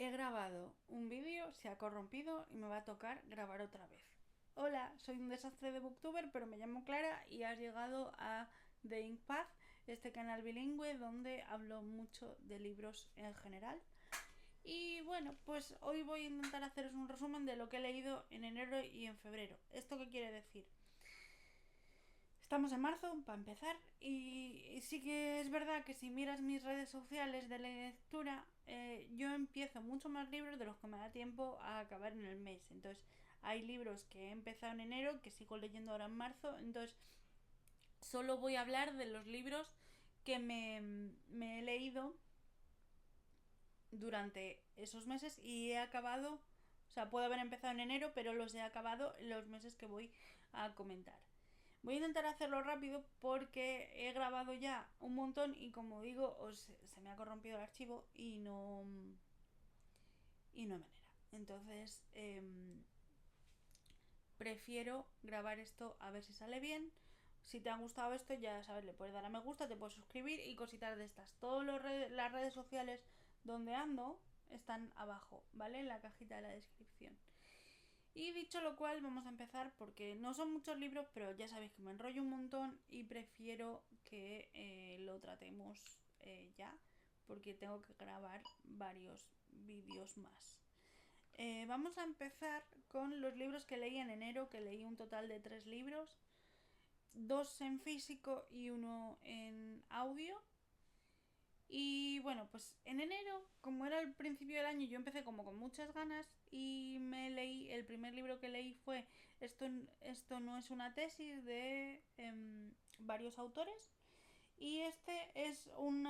He grabado un vídeo, se ha corrompido y me va a tocar grabar otra vez. Hola, soy un desastre de booktuber, pero me llamo Clara y has llegado a The Ink Path, este canal bilingüe donde hablo mucho de libros en general. Y bueno, pues hoy voy a intentar haceros un resumen de lo que he leído en enero y en febrero. ¿Esto qué quiere decir? Estamos en marzo, para empezar, y sí que es verdad que si miras mis redes sociales de lectura, yo empiezo mucho más libros de los que me da tiempo a acabar en el mes. Entonces, hay libros que he empezado en enero, que sigo leyendo ahora en marzo, entonces solo voy a hablar de los libros que me he leído durante esos meses y he acabado, o sea, puedo haber empezado en enero, pero los he acabado en los meses que voy a comentar. Voy a intentar hacerlo rápido porque he grabado ya un montón y como digo, se me ha corrompido el archivo y no hay manera. Entonces, prefiero grabar esto a ver si sale bien. Si te ha gustado esto, ya sabes, le puedes dar a me gusta, te puedes suscribir y cositas de estas. Todas las redes sociales donde ando están abajo, ¿vale? En la cajita de la descripción. Y dicho lo cual, vamos a empezar porque no son muchos libros, pero ya sabéis que me enrollo un montón y prefiero que lo tratemos ya, porque tengo que grabar varios vídeos más. Vamos a empezar con los libros que leí en enero, que leí un total de 3 libros, 2 en físico y uno en audio. Y bueno, pues en enero, como era el principio del año, yo empecé como con muchas ganas y me leí, el primer libro que leí fue Esto no es una tesis de varios autores. Y este es un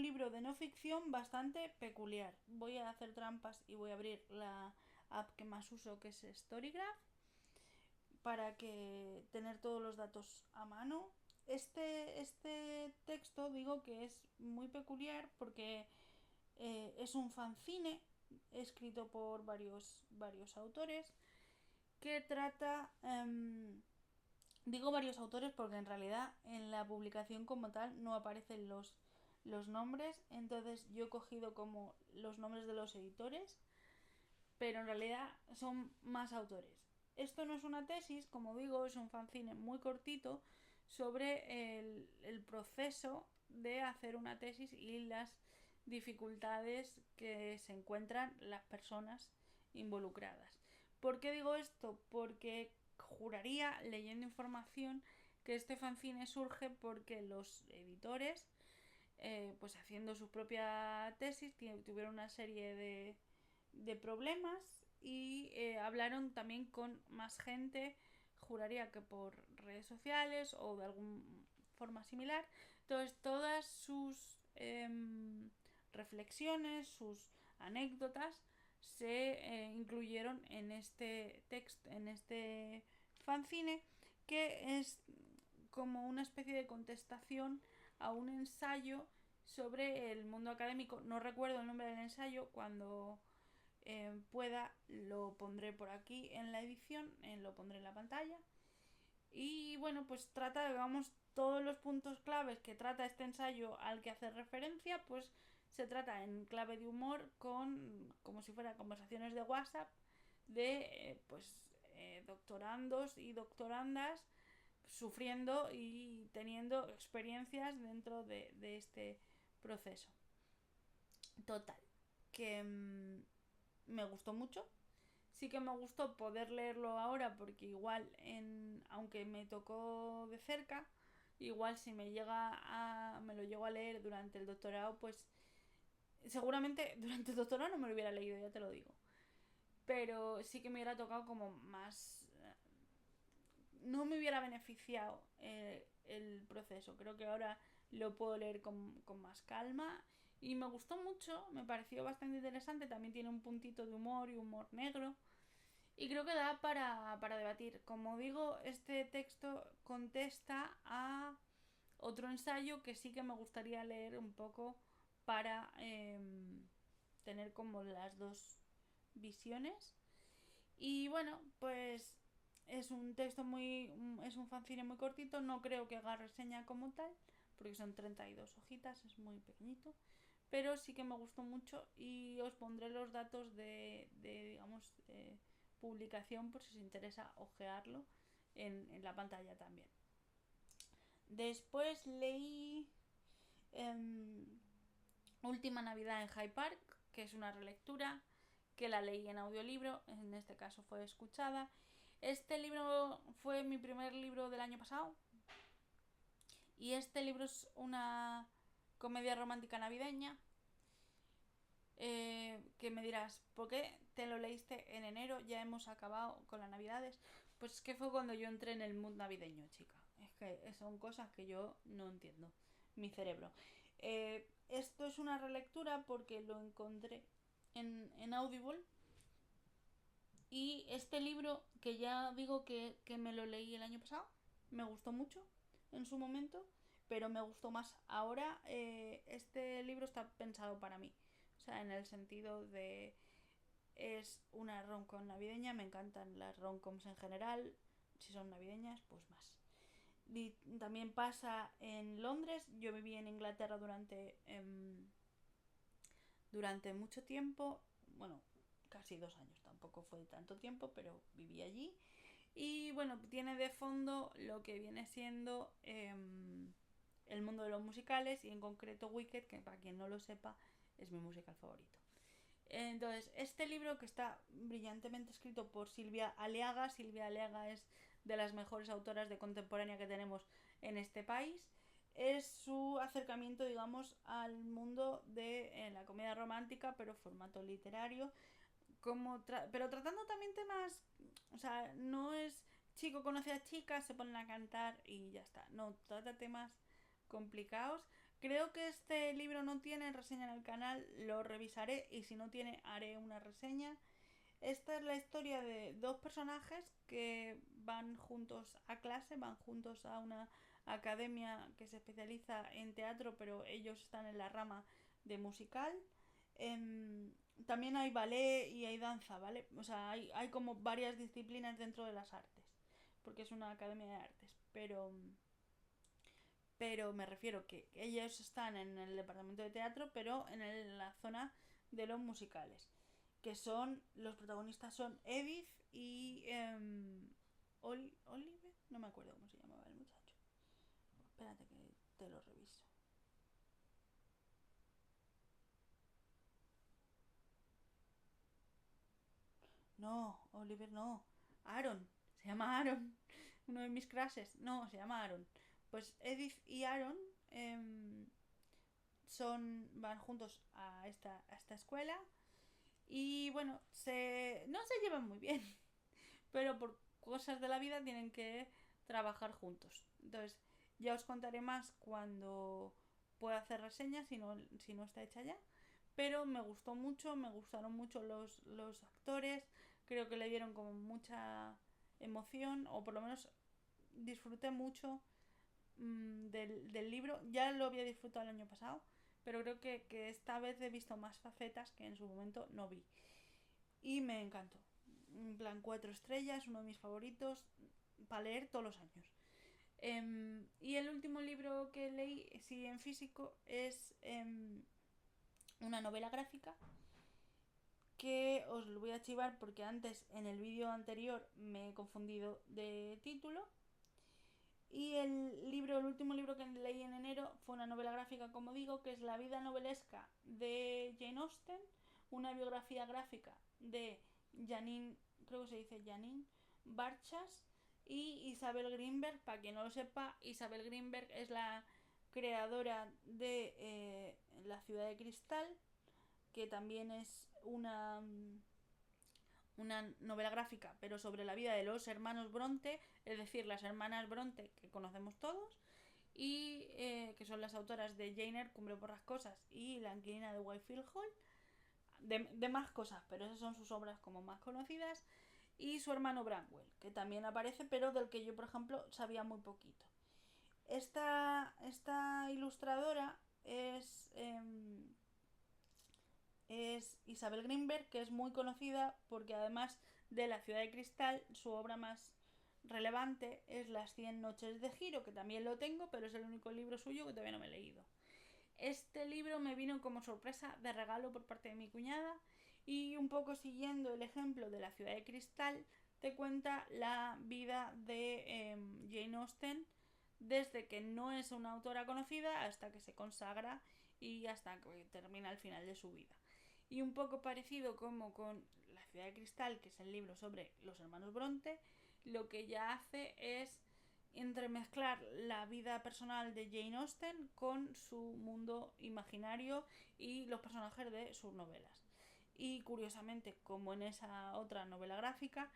libro de no ficción bastante peculiar. Voy a hacer trampas y voy a abrir la app que más uso, que es Storygraph, para que tener todos los datos a mano. Este texto digo que es muy peculiar porque es un fanzine escrito por varios autores que trata... digo varios autores porque en realidad en la publicación como tal no aparecen los nombres, entonces yo he cogido como los nombres de los editores, pero en realidad son más autores. Esto no es una tesis, como digo, es un fanzine muy cortito sobre el proceso de hacer una tesis y las dificultades que se encuentran las personas involucradas. ¿Por qué digo esto? Porque juraría, leyendo información, que este fanzine surge porque los editores, pues haciendo su propia tesis, tuvieron una serie de problemas y hablaron también con más gente, juraría que por redes sociales o de alguna forma similar. Entonces todas sus reflexiones, sus anécdotas se incluyeron en este texto, en este fanzine, que es como una especie de contestación a un ensayo sobre el mundo académico. No recuerdo el nombre del ensayo, cuando pueda lo pondré por aquí en la edición, lo pondré en la pantalla. Y bueno, pues trata, digamos, todos los puntos claves que trata este ensayo al que hace referencia, pues se trata en clave de humor, con como si fuera conversaciones de WhatsApp de doctorandos y doctorandas sufriendo y teniendo experiencias dentro de este proceso. Total, que me gustó mucho. Sí que me gustó poder leerlo ahora porque igual, aunque me tocó de cerca, igual si me lo llego a leer durante el doctorado, pues seguramente durante el doctorado no me lo hubiera leído, ya te lo digo. Pero sí que me hubiera tocado como más... no me hubiera beneficiado el proceso. Creo que ahora lo puedo leer con más calma y me gustó mucho, me pareció bastante interesante. También tiene un puntito de humor y humor negro y creo que da para debatir. Como digo, este texto contesta a otro ensayo que sí que me gustaría leer un poco para tener como las dos visiones. Y bueno, pues es un texto es un fanzine muy cortito, no creo que haga reseña como tal, porque son 32 hojitas, es muy pequeñito, pero sí que me gustó mucho y os pondré los datos digamos, publicación por si os interesa ojearlo en la pantalla también. Después leí Última Navidad en Hyde Park, que es una relectura, que la leí en audiolibro, en este caso fue escuchada. Este libro fue mi primer libro del año pasado y este libro es una comedia romántica navideña. Que me dirás, ¿por qué te lo leíste en enero? Ya hemos acabado con las navidades. Pues es que fue cuando yo entré en el mood navideño, chica. Es que son cosas que yo no entiendo. Mi cerebro. Esto es una relectura porque lo encontré en Audible. Y este libro, que ya digo que me lo leí el año pasado, me gustó mucho en su momento, pero me gustó más ahora. Este libro está pensado para mí. O sea, en el sentido de... Es una rom-com navideña, me encantan las rom-coms en general. Si son navideñas, pues más. Y también pasa en Londres. Yo viví en Inglaterra durante mucho tiempo. Bueno, casi 2 años, tampoco fue tanto tiempo, pero viví allí. Y bueno, tiene de fondo lo que viene siendo el mundo de los musicales y en concreto Wicked, que para quien no lo sepa es mi musical favorito. Entonces, este libro que está brillantemente escrito por Silvia Aleaga. Silvia Aleaga es de las mejores autoras de contemporánea que tenemos en este país. Es su acercamiento, digamos, al mundo de la comedia romántica, pero formato literario, pero tratando también temas, o sea, no es chico conoce a chica, se ponen a cantar y ya está. No, trata temas complicados. Creo que este libro no tiene reseña en el canal, lo revisaré y si no tiene haré una reseña. Esta es la historia de dos personajes que van juntos a clase, van juntos a una academia que se especializa en teatro, pero ellos están en la rama de musical. También hay ballet y hay danza, ¿vale? O sea, hay como varias disciplinas dentro de las artes, porque es una academia de artes, pero me refiero que ellos están en el departamento de teatro, pero en la zona de los musicales, que son, los protagonistas son Edith y Olive, no me acuerdo cómo se llamaba el muchacho. Espérate que te lo reviso. No, Oliver no. Aaron. Se llama Aaron. Uno de mis clases. No, se llama Aaron. Pues Edith y Aaron van juntos a esta escuela. Y bueno, no se llevan muy bien. Pero por cosas de la vida tienen que trabajar juntos. Entonces, ya os contaré más cuando pueda hacer reseñas, si no está hecha ya. Pero me gustó mucho, me gustaron mucho los actores, creo que le dieron como mucha emoción, o por lo menos disfruté mucho del libro. Ya lo había disfrutado el año pasado, pero creo que esta vez he visto más facetas que en su momento no vi. Y me encantó. En plan, 4 estrellas, uno de mis favoritos, para leer todos los años. Y el último libro que leí, sí, en físico, es una novela gráfica que os lo voy a chivar porque antes en el vídeo anterior me he confundido de título. Y el último libro que leí en enero fue una novela gráfica, como digo, que es La vida novelesca de Jane Austen, una biografía gráfica de Janine, creo que se dice Janine Barchas y Isabel Greenberg. Para quien no lo sepa, Isabel Greenberg es la creadora de La ciudad de cristal, que también es una novela gráfica, pero sobre la vida de los hermanos Bronte, es decir, las hermanas Bronte que conocemos todos, y que son las autoras de Jane Eyre, Cumbre Borrascosas y La inquilina de Whitefield Hall, de más cosas, pero esas son sus obras como más conocidas, y su hermano Branwell, que también aparece, pero del que yo, por ejemplo, sabía muy poquito. Esta ilustradora es Isabel Greenberg, que es muy conocida porque además de La ciudad de cristal, su obra más relevante es Las 100 noches de Giro, que también lo tengo, pero es el único libro suyo que todavía no me he leído. Este libro me vino como sorpresa de regalo por parte de mi cuñada y un poco siguiendo el ejemplo de La ciudad de cristal, te cuenta la vida de Jane Austen desde que no es una autora conocida hasta que se consagra y hasta que termina el final de su vida. Y un poco parecido como con La ciudad de cristal, que es el libro sobre los hermanos Bronte, lo que ella hace es entremezclar la vida personal de Jane Austen con su mundo imaginario y los personajes de sus novelas. Y curiosamente, como en esa otra novela gráfica,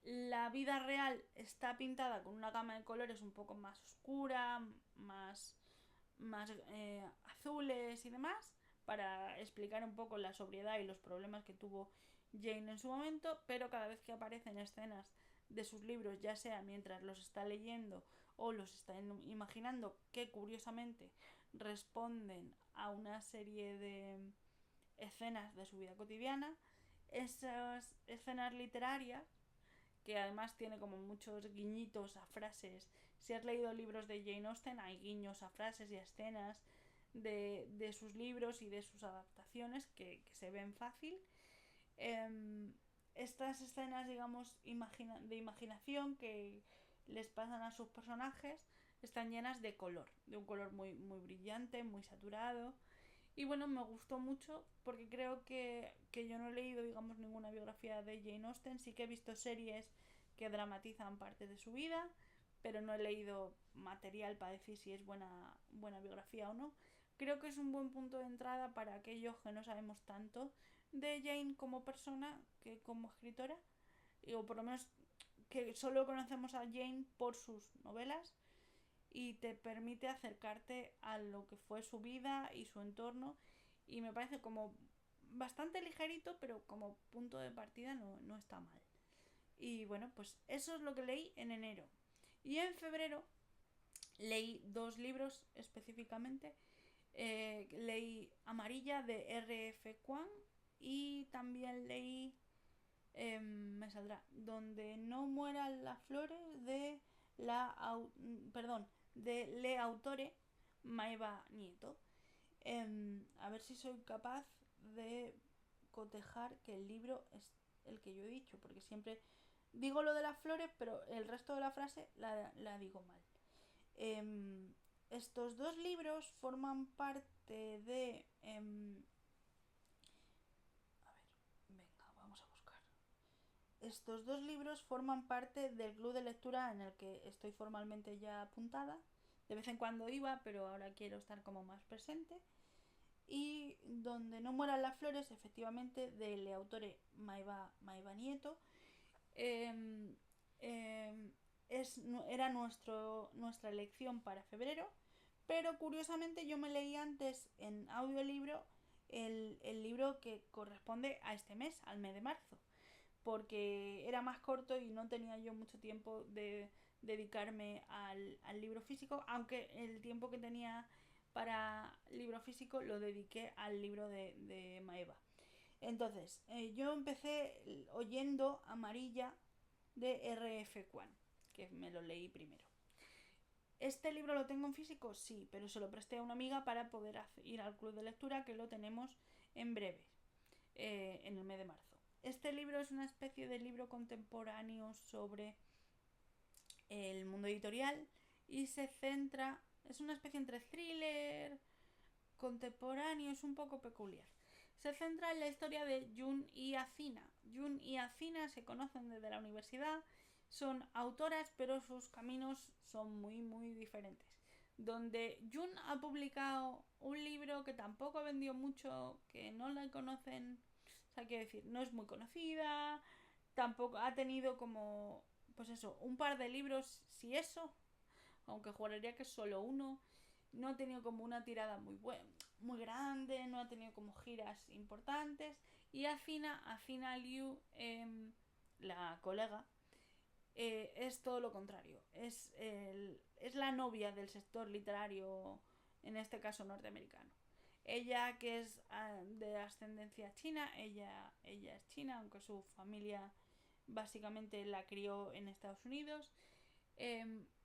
la vida real está pintada con una gama de colores un poco más oscura, más azules y demás, para explicar un poco la sobriedad y los problemas que tuvo Jane en su momento, pero cada vez que aparecen escenas de sus libros, ya sea mientras los está leyendo o los está imaginando, que curiosamente responden a una serie de escenas de su vida cotidiana, esas escenas literarias, que además tiene como muchos guiñitos a frases. Si has leído libros de Jane Austen, hay guiños a frases y a escenas de sus libros y de sus adaptaciones que se ven fácil. Estas escenas, digamos, de imaginación que les pasan a sus personajes están llenas de color, de un color muy brillante, muy saturado. Y bueno, me gustó mucho porque creo que yo no he leído, digamos, ninguna biografía de Jane Austen. Sí que he visto series que dramatizan parte de su vida, pero no he leído material para decir si es buena biografía o no. Creo que es un buen punto de entrada para aquellos que no sabemos tanto de Jane como persona que como escritora, o por lo menos que solo conocemos a Jane por sus novelas, y te permite acercarte a lo que fue su vida y su entorno, y me parece como bastante ligerito, pero como punto de partida no está mal. Y bueno, pues eso es lo que leí en enero. Y en febrero leí 2 libros específicamente. Leí Amarilla de R.F. Kuang y también leí, me saldrá, Donde no mueran las flores de de Le Autore Maeva Nieto. A ver si soy capaz de cotejar que el libro es el que yo he dicho, porque siempre digo lo de las flores, pero el resto de la frase la digo mal. Estos 2 libros forman parte de... a ver, venga, vamos a buscar. Estos 2 libros forman parte del club de lectura en el que estoy formalmente ya apuntada. De vez en cuando iba, pero ahora quiero estar como más presente. Y Donde no mueran las flores, efectivamente, del autore Maeva Nieto. Eh, eh, Era nuestra elección para febrero, pero curiosamente yo me leí antes en audiolibro el libro que corresponde a este mes, al mes de marzo, porque era más corto y no tenía yo mucho tiempo de dedicarme al libro físico, aunque el tiempo que tenía para libro físico lo dediqué al libro de Maeva. Entonces, yo empecé oyendo Amarilla de R.F. Kuang, que me lo leí primero. ¿Este libro lo tengo en físico? Sí, pero se lo presté a una amiga para poder ir al club de lectura, que lo tenemos en breve, en el mes de marzo. Este libro es una especie de libro contemporáneo sobre el mundo editorial y se centra, es una especie entre thriller, contemporáneo, es un poco peculiar. Se centra en la historia de Jun y Acina. Jun y Acina se conocen desde la universidad, son autoras, pero sus caminos son muy diferentes. Donde Jun ha publicado un libro que tampoco vendió mucho, que no la conocen, o sea, quiero decir, no es muy conocida, tampoco ha tenido como, pues eso, un par de libros, si eso, aunque juraría que es solo uno. No ha tenido como una tirada muy grande, no ha tenido como giras importantes. Y Acina Liu, la colega, es todo lo contrario. Es la novia del sector literario, en este caso norteamericano. Ella, que es de ascendencia china, ella es china, aunque su familia básicamente la crió en Estados Unidos.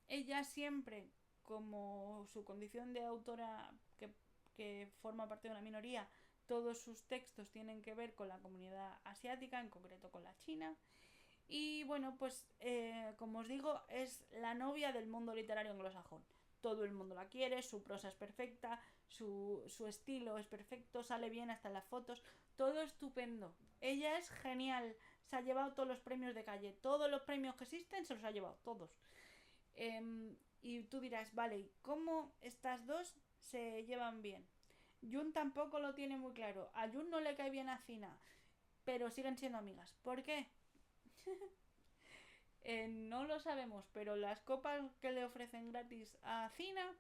Ella siempre, como su condición de autora, que que forma parte de una minoría, todos sus textos tienen que ver con la comunidad asiática, en concreto con la China. Y bueno, pues como os digo, es la novia del mundo literario anglosajón. Todo el mundo la quiere, su prosa es perfecta, su estilo es perfecto, sale bien hasta en las fotos, todo estupendo. Ella es genial, se ha llevado todos los premios de calle, todos los premios que existen se los ha llevado, todos. Y tú dirás, vale, ¿cómo estas dos se llevan bien? Jun tampoco lo tiene muy claro. A Jun no le cae bien a Cina, pero siguen siendo amigas. ¿Por qué? No lo sabemos, pero las copas que le ofrecen gratis a Cina,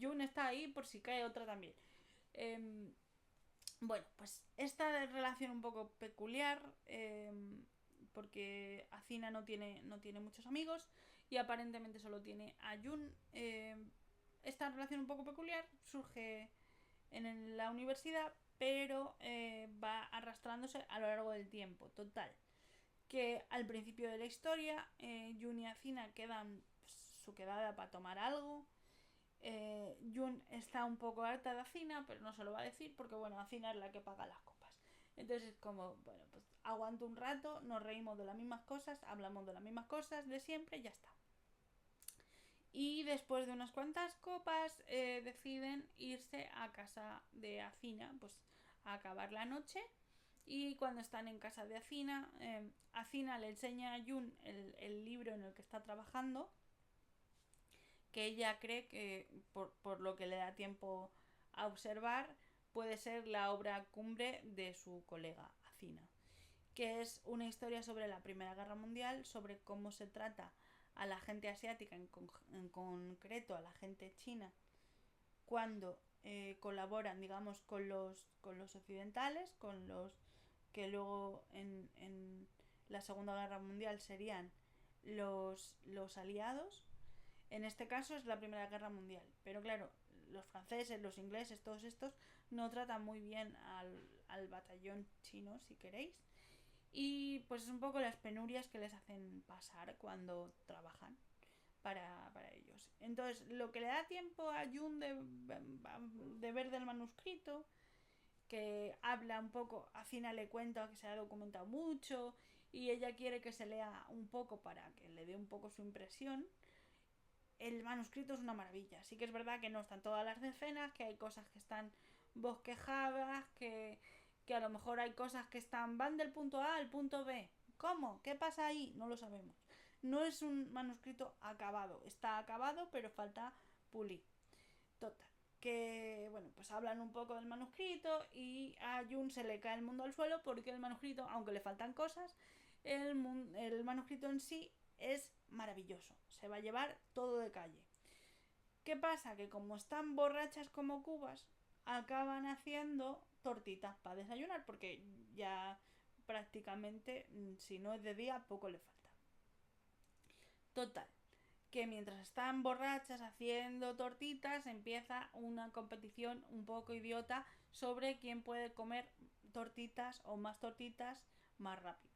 Jun está ahí por si cae otra también. Eh, bueno, pues esta relación un poco peculiar, porque Acina no tiene muchos amigos y aparentemente solo tiene a Jun. Esta relación un poco peculiar surge en la universidad, pero va arrastrándose a lo largo del tiempo. Total, que al principio de la historia, Jun y Acina quedan pues, su quedada para tomar algo. Jun está un poco harta de Acina, pero no se lo va a decir porque, bueno, Acina es la que paga las copas. Entonces es como, bueno, pues aguanto un rato, nos reímos de las mismas cosas, hablamos de las mismas cosas de siempre y ya está. Y después de unas cuantas copas deciden irse a casa de Acina, pues a acabar la noche. Y cuando están en casa de Acina, Acina le enseña a Jun el libro en el que está trabajando, que ella cree que, por lo que le da tiempo a observar, puede ser la obra cumbre de su colega Acina, que es una historia sobre la Primera Guerra Mundial, sobre cómo se trata a la gente asiática, en concreto a la gente china, cuando colaboran, digamos, con los occidentales, con los que luego en la Segunda Guerra Mundial serían los aliados. En este caso es la Primera Guerra Mundial, pero claro, los franceses, los ingleses, todos estos no tratan muy bien al batallón chino, si queréis. Y pues es un poco las penurias que les hacen pasar cuando trabajan para ellos. Entonces, lo que le da tiempo a Jun de ver del manuscrito, que habla un poco, a Cina le cuenta que se ha documentado mucho y ella quiere que se lea un poco para que le dé un poco su impresión. El manuscrito es una maravilla. Sí que es verdad que no están todas las escenas, que hay cosas que están bosquejadas, que a lo mejor hay cosas que van del punto A al punto B. ¿Cómo? ¿Qué pasa ahí? No lo sabemos. No es un manuscrito acabado. Está acabado, pero falta pulir. Total. Que, bueno, pues hablan un poco del manuscrito y a Jun se le cae el mundo al suelo porque el manuscrito, aunque le faltan cosas, el manuscrito en sí es maravilloso. Se va a llevar todo de calle. ¿Qué pasa? Que como están borrachas como cubas, acaban haciendo tortitas para desayunar porque ya prácticamente, si no es de día, poco le falta. Total, que mientras están borrachas haciendo tortitas empieza una competición un poco idiota sobre quién puede comer tortitas o más tortitas más rápido.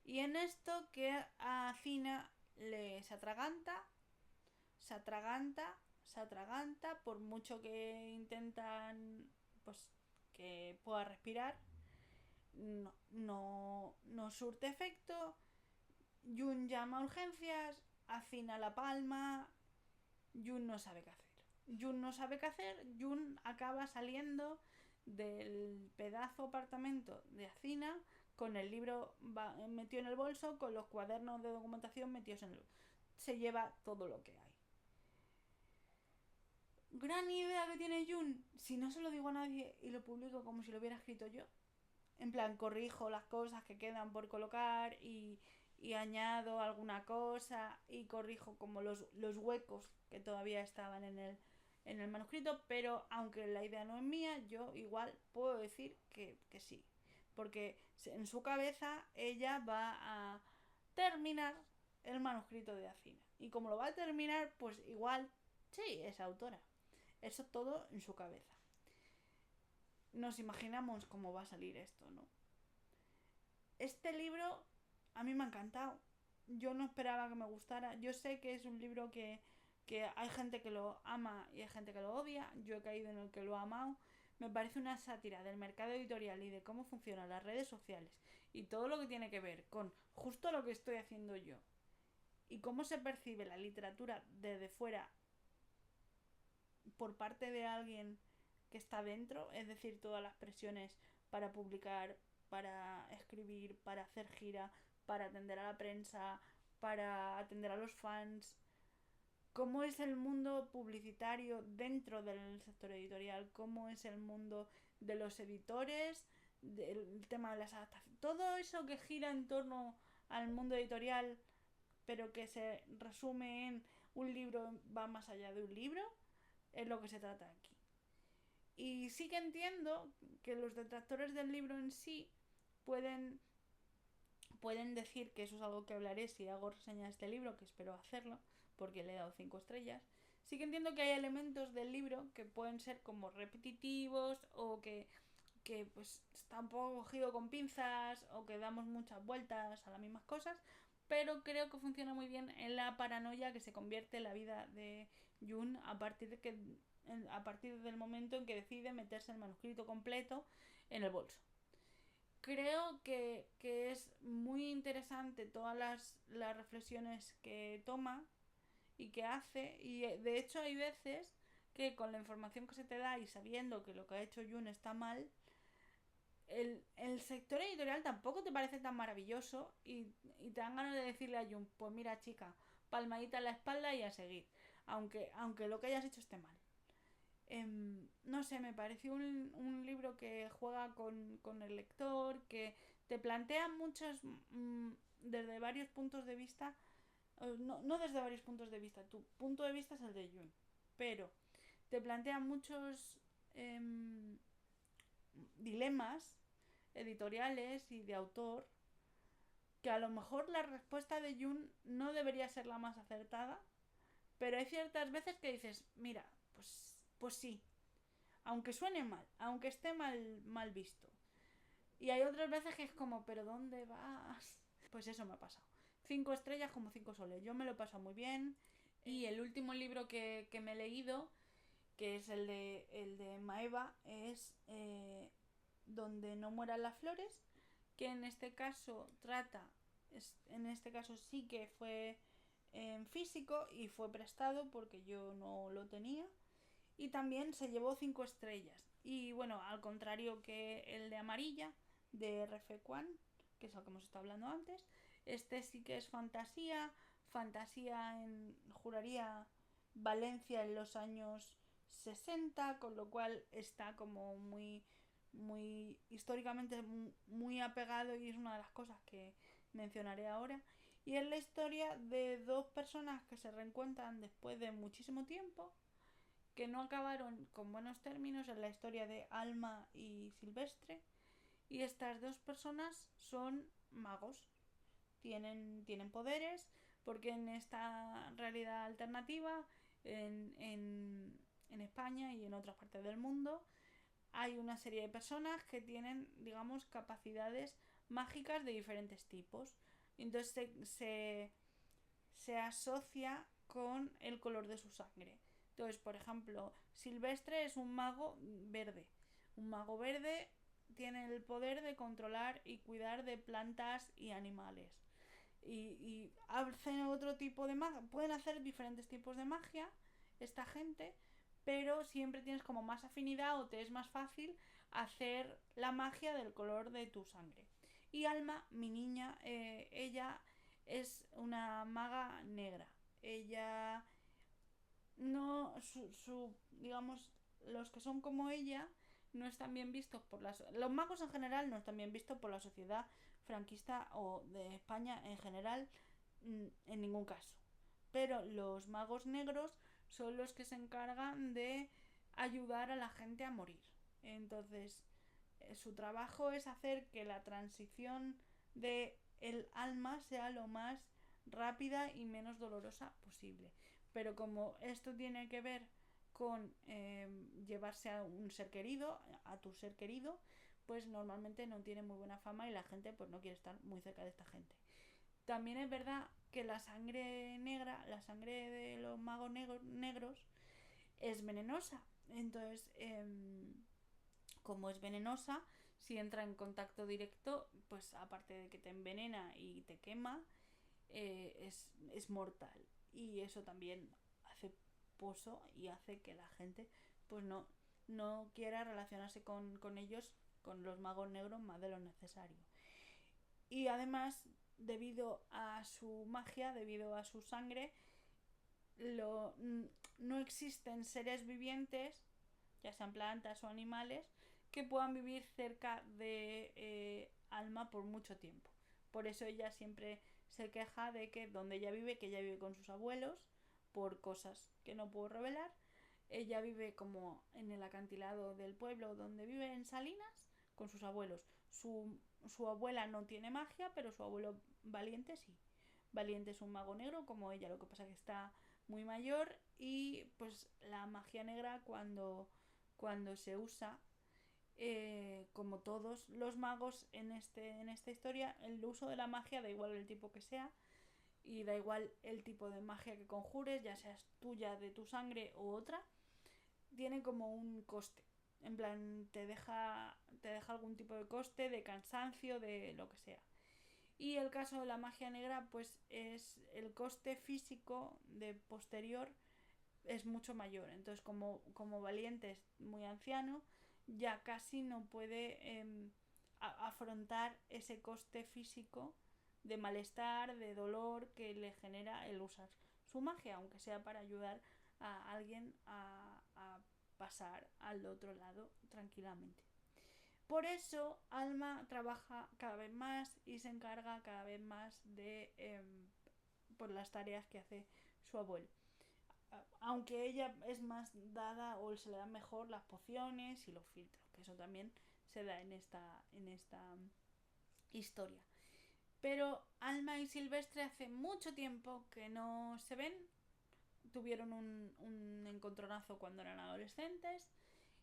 Y en esto que a Cina se atraganta, se atraganta, por mucho que intentan pues que pueda respirar, no surte efecto. Jun llama a urgencias, Acina la palma, Jun no sabe qué hacer. Jun no sabe qué hacer, Jun acaba saliendo del pedazo apartamento de Acina con el libro metido en el bolso, con los cuadernos de documentación metidos en el bolso. Se lleva todo lo que hay. Gran idea que tiene Jun. Si no se lo digo a nadie y lo publico como si lo hubiera escrito yo. En plan, corrijo las cosas que quedan por colocar y añado alguna cosa y corrijo como los huecos que todavía estaban en el manuscrito, pero aunque la idea no es mía, yo igual puedo decir que sí. Porque en su cabeza ella va a terminar el manuscrito de Acina. Y como lo va a terminar, pues igual sí, es autora. Eso todo en su cabeza. Nos imaginamos cómo va a salir esto, ¿no? Este libro a mí me ha encantado. Yo no esperaba que me gustara. Yo sé que es un libro que hay gente que lo ama y hay gente que lo odia. Yo he caído en el que lo ha amado. me parece una sátira del mercado editorial y de cómo funcionan las redes sociales y todo lo que tiene que ver con justo lo que estoy haciendo yo y cómo se percibe la literatura desde fuera por parte de alguien que está dentro, es decir, todas las presiones para publicar, para escribir, para hacer gira, para atender a la prensa, para atender a los fans, cómo es el mundo publicitario dentro del sector editorial, cómo es el mundo de los editores, del tema de las adaptaciones, todo eso que gira en torno al mundo editorial, pero que se resume en un libro va más allá de un libro, es lo que se trata aquí. Y sí que entiendo que los detractores del libro en sí pueden, pueden decir que eso es algo que hablaré si hago reseña de este libro, que espero hacerlo, porque le he dado 5 estrellas. Sí que entiendo que hay elementos del libro que pueden ser como repetitivos o que pues está un poco cogido con pinzas o que damos muchas vueltas a las mismas cosas, pero creo que funciona muy bien en la paranoia que se convierte en la vida de Jun a partir del momento en que decide meterse el manuscrito completo en el bolso. Creo que es muy interesante todas las reflexiones que toma y que hace, y de hecho hay veces que con la información que se te da y sabiendo que lo que ha hecho Jun está mal, el sector editorial tampoco te parece tan maravilloso y te dan ganas de decirle a Jun, pues mira chica, palmadita en la espalda y a seguir, aunque lo que hayas hecho esté mal. No sé, me pareció un libro que juega con el lector, que te plantea muchos, desde varios puntos de vista, no desde varios puntos de vista, tu punto de vista es el de Jun, pero te plantea muchos dilemas editoriales y de autor que a lo mejor la respuesta de Jun no debería ser la más acertada, pero hay ciertas veces que dices, mira, pues sí, aunque suene mal, aunque esté mal visto. Y hay otras veces que es como, pero ¿dónde vas? Pues eso me ha pasado. 5 estrellas como 5 soles. Yo me lo he pasado muy bien. Y el último libro que me he leído, que es el de Maeva, es Donde no mueran las flores, que en este caso en este caso sí que fue en físico y fue prestado porque yo no lo tenía. Y también se llevó 5 estrellas. Y bueno, al contrario que el de Amarilla, de RF Kwan, que es lo que hemos estado hablando antes, este sí que es fantasía, juraría, Valencia en los años 60, con lo cual está como muy históricamente muy apegado y es una de las cosas que mencionaré ahora. Y es la historia de dos personas que se reencuentran después de muchísimo tiempo, que no acabaron con buenos términos, en la historia de Alma y Silvestre. Y estas dos personas son magos, tienen poderes, porque en esta realidad alternativa, en España y en otras partes del mundo, hay una serie de personas que tienen, digamos, capacidades mágicas de diferentes tipos. Entonces se asocia con el color de su sangre. Entonces, por ejemplo, Silvestre es un mago verde. Un mago verde tiene el poder de controlar y cuidar de plantas y animales. Y hacen otro tipo de magia. Pueden hacer diferentes tipos de magia esta gente, pero siempre tienes como más afinidad o te es más fácil hacer la magia del color de tu sangre. Y Alma, mi niña, ella es una maga negra. Ella no, digamos, los que son como ella no están bien vistos por los magos en general no están bien vistos por la sociedad franquista o de España en general, en ningún caso. Pero los magos negros son los que se encargan de ayudar a la gente a morir. Entonces, su trabajo es hacer que la transición de el alma sea lo más rápida y menos dolorosa posible. Pero como esto tiene que ver con llevarse a un ser querido, a tu ser querido, pues normalmente no tiene muy buena fama y la gente pues no quiere estar muy cerca de esta gente. También es verdad que la sangre negra, la sangre de los magos negros, es venenosa. Entonces, como es venenosa, si entra en contacto directo, pues aparte de que te envenena y te quema, es mortal. Y eso también hace pozo y hace que la gente pues no quiera relacionarse con ellos, con los magos negros, más de lo necesario. Y además, debido a su magia, debido a su sangre, lo, no existen seres vivientes, ya sean plantas o animales, que puedan vivir cerca de Alma por mucho tiempo. Por eso ella siempre se queja de que donde ella vive, que ella vive con sus abuelos, por cosas que no puedo revelar. Ella vive como en el acantilado del pueblo donde vive, en Salinas, con sus abuelos. Su abuela no tiene magia, pero su abuelo Valiente sí. Valiente es un mago negro como ella, lo que pasa que está muy mayor y pues la magia negra cuando se usa, como todos los magos en esta historia, el uso de la magia da igual el tipo que sea y da igual el tipo de magia que conjures, ya seas tuya, de tu sangre u otra, tiene como un coste. En plan, te deja algún tipo de coste, de cansancio, de lo que sea. Y el caso de la magia negra, pues es el coste físico de posterior es mucho mayor. Entonces, como Valiente es muy anciano, ya casi no puede afrontar ese coste físico de malestar, de dolor que le genera el usar su magia, aunque sea para ayudar a alguien a pasar al otro lado tranquilamente. Por eso Alma trabaja cada vez más y se encarga cada vez más de por las tareas que hace su abuelo. Aunque ella es más dada o se le dan mejor las pociones y los filtros, que eso también se da en esta historia. Pero Alma y Silvestre hace mucho tiempo que no se ven. Tuvieron un encontronazo cuando eran adolescentes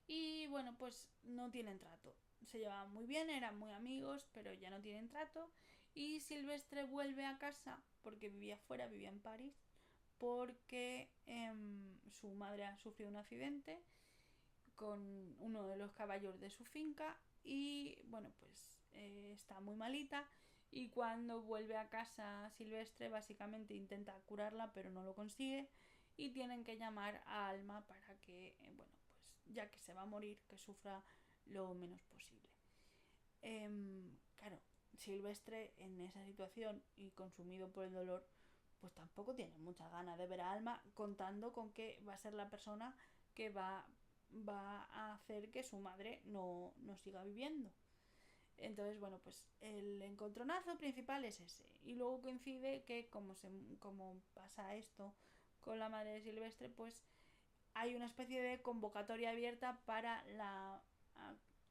y bueno, pues no tienen trato. Se llevaban muy bien, eran muy amigos, pero ya no tienen trato. Y Silvestre vuelve a casa porque vivía fuera, vivía en París, porque su madre ha sufrido un accidente con uno de los caballos de su finca y bueno, pues está muy malita y cuando vuelve a casa Silvestre básicamente intenta curarla pero no lo consigue y tienen que llamar a Alma para que, bueno, pues ya que se va a morir, que sufra lo menos posible. Claro, Silvestre en esa situación y consumido por el dolor, pues tampoco tiene muchas ganas de ver a Alma, contando con que va a ser la persona que va a hacer que su madre no siga viviendo. Entonces, bueno, pues el encontronazo principal es ese. Y luego coincide que como pasa esto con la madre de Silvestre, pues hay una especie de convocatoria abierta para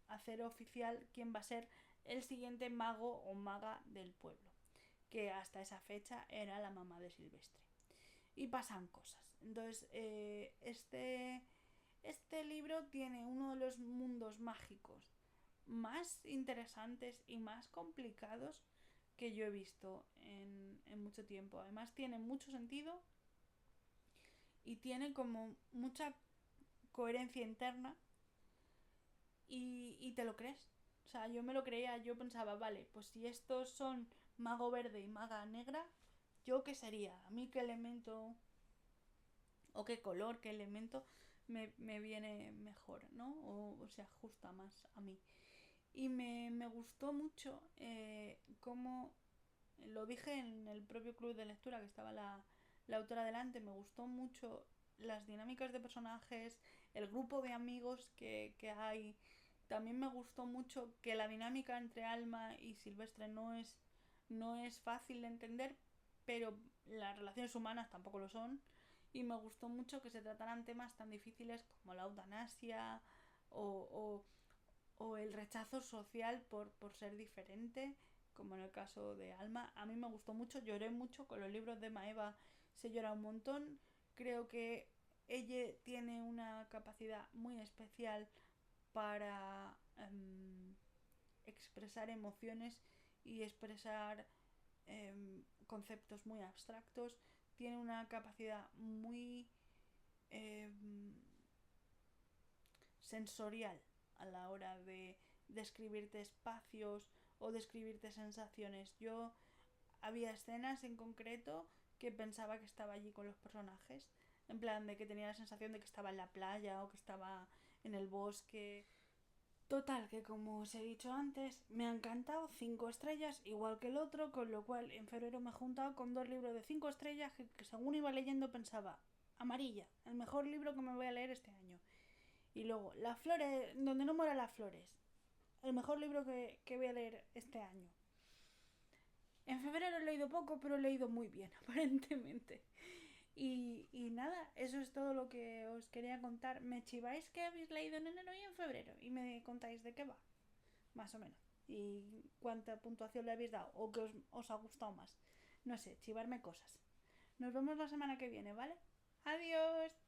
hacer oficial quién va a ser el siguiente mago o maga del pueblo, que hasta esa fecha era la mamá de Silvestre. Y pasan cosas. Entonces, este libro tiene uno de los mundos mágicos más interesantes y más complicados que yo he visto en mucho tiempo. Además tiene mucho sentido y tiene como mucha coherencia interna y te lo crees. O sea, yo me lo creía, yo pensaba, vale, pues si estos son mago verde y maga negra, ¿yo qué sería? ¿A mí qué elemento o qué color, qué elemento me viene mejor, ¿no? O se ajusta más a mí. Y me gustó mucho cómo, lo dije en el propio club de lectura que estaba la autora delante, me gustó mucho las dinámicas de personajes, el grupo de amigos que hay. También me gustó mucho que la dinámica entre Alma y Silvestre no es fácil de entender, pero las relaciones humanas tampoco lo son. Y me gustó mucho que se trataran temas tan difíciles como la eutanasia o, o el rechazo social por ser diferente, como en el caso de Alma. A mí me gustó mucho, lloré mucho con los libros de Maeva, se llora un montón. Creo que ella tiene una capacidad muy especial para expresar emociones y expresar conceptos muy abstractos. Tiene una capacidad muy sensorial a la hora de describirte espacios o describirte sensaciones. Yo había escenas en concreto que pensaba que estaba allí con los personajes, en plan de que tenía la sensación de que estaba en la playa o que estaba en el bosque. Total, que como os he dicho antes, me ha encantado, 5 estrellas, igual que el otro, con lo cual en febrero me he juntado con 2 libros de 5 estrellas que según iba leyendo pensaba, amarilla, el mejor libro que me voy a leer este año. Y luego, Las flores, donde no mueran las flores, el mejor libro que voy a leer este año. En febrero he leído poco, pero he leído muy bien, aparentemente. Y nada, eso es todo lo que os quería contar. Me chiváis que habéis leído en enero y en febrero y me contáis de qué va, más o menos. Y cuánta puntuación le habéis dado o que os ha gustado más. No sé, chivarme cosas. Nos vemos la semana que viene, ¿vale? Adiós.